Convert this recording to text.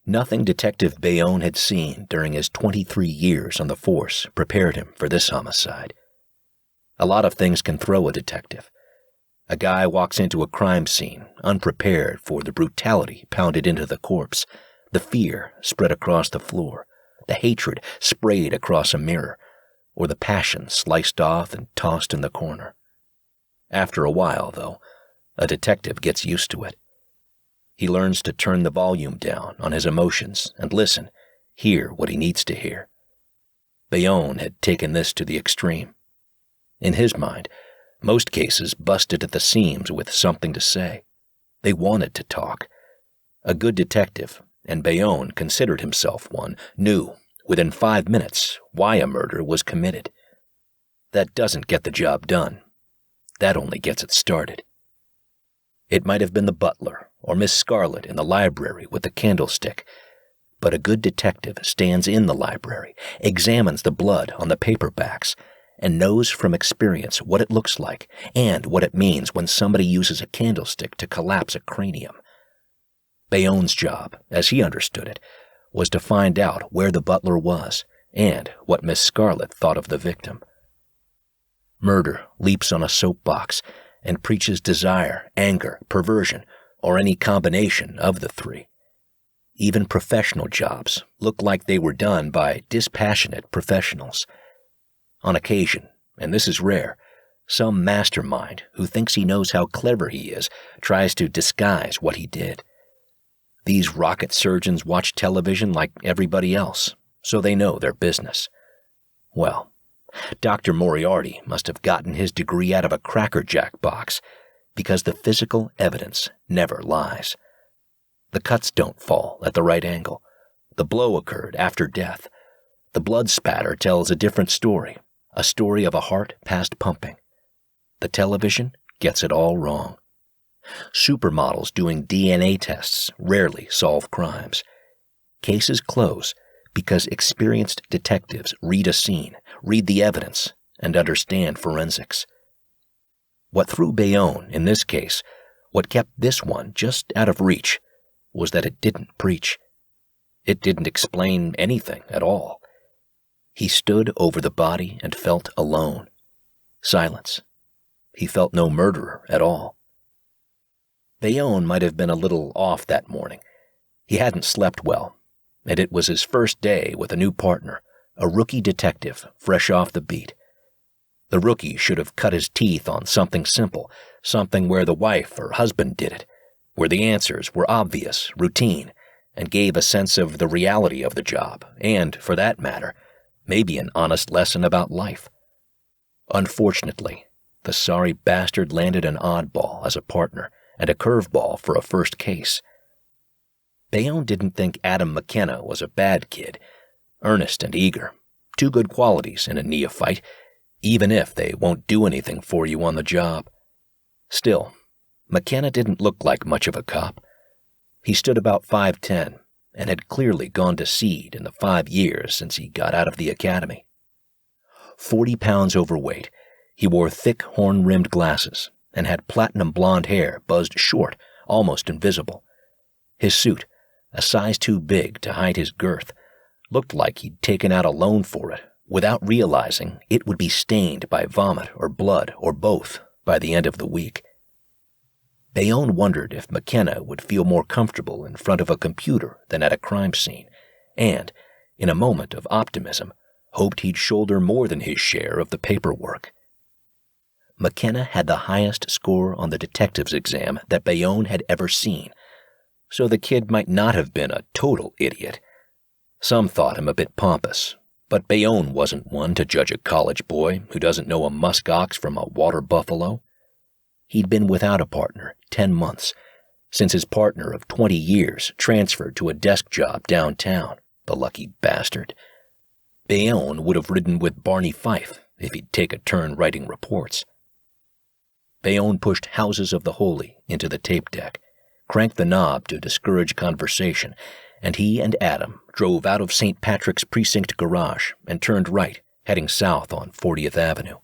Nothing Detective Bayonne had seen during his 23 years on the force prepared him for this homicide. A lot of things can throw a detective. A guy walks into a crime scene unprepared for the brutality pounded into the corpse, the fear spread across the floor, the hatred sprayed across a mirror, or the passion sliced off and tossed in the corner. After a while, though, a detective gets used to it. He learns to turn the volume down on his emotions and listen, hear what he needs to hear. Bayonne had taken this to the extreme. In his mind, most cases busted at the seams with something to say. They wanted to talk. A good detective, and Bayonne considered himself one, knew, within 5 minutes, why a murder was committed. That doesn't get the job done. That only gets it started. It might have been the butler or Miss Scarlett in the library with the candlestick, but a good detective stands in the library, examines the blood on the paperbacks, and knows from experience what it looks like and what it means when somebody uses a candlestick to collapse a cranium. Bayonne's job, as he understood it, was to find out where the butler was and what Miss Scarlett thought of the victim. Murder leaps on a soapbox and preaches desire, anger, perversion, or any combination of the three. Even professional jobs look like they were done by dispassionate professionals. On occasion, and this is rare, some mastermind who thinks he knows how clever he is tries to disguise what he did. These rocket surgeons watch television like everybody else, so they know their business. Well, Dr. Moriarty must have gotten his degree out of a Cracker Jack box, because the physical evidence never lies. The cuts don't fall at the right angle. The blow occurred after death. The blood spatter tells a different story, a story of a heart past pumping. The television gets it all wrong. Supermodels doing DNA tests rarely solve crimes. Cases close because experienced detectives read a scene, read the evidence, and understand forensics. What threw Bayonne in this case, what kept this one just out of reach, was that it didn't preach. It didn't explain anything at all. He stood over the body and felt alone. Silence. He felt no murderer at all. Bayonne might have been a little off that morning. He hadn't slept well, and it was his first day with a new partner, a rookie detective fresh off the beat. The rookie should have cut his teeth on something simple, something where the wife or husband did it, where the answers were obvious, routine, and gave a sense of the reality of the job, and, for that matter, maybe an honest lesson about life. Unfortunately, the sorry bastard landed an oddball as a partner and a curveball for a first case. Bayonne didn't think Adam McKenna was a bad kid, earnest and eager, two good qualities in a neophyte, even if they won't do anything for you on the job. Still, McKenna didn't look like much of a cop. He stood about 5'10", and had clearly gone to seed in the 5 years since he got out of the academy. 40 pounds overweight, he wore thick horn-rimmed glasses and had platinum blonde hair buzzed short, almost invisible. His suit, a size too big to hide his girth, looked like he'd taken out a loan for it, without realizing it would be stained by vomit or blood or both by the end of the week. Bayonne wondered if McKenna would feel more comfortable in front of a computer than at a crime scene, and, in a moment of optimism, hoped he'd shoulder more than his share of the paperwork. McKenna had the highest score on the detective's exam that Bayonne had ever seen, so the kid might not have been a total idiot. Some thought him a bit pompous, but Bayonne wasn't one to judge a college boy who doesn't know a musk ox from a water buffalo. He'd been without a partner 10 months, since his partner of 20 years transferred to a desk job downtown, the lucky bastard. Bayonne would have ridden with Barney Fife if he'd take a turn writing reports. Bayonne pushed Houses of the Holy into the tape deck, cranked the knob to discourage conversation, and he and Adam drove out of St. Patrick's Precinct garage and turned right, heading south on 40th Avenue.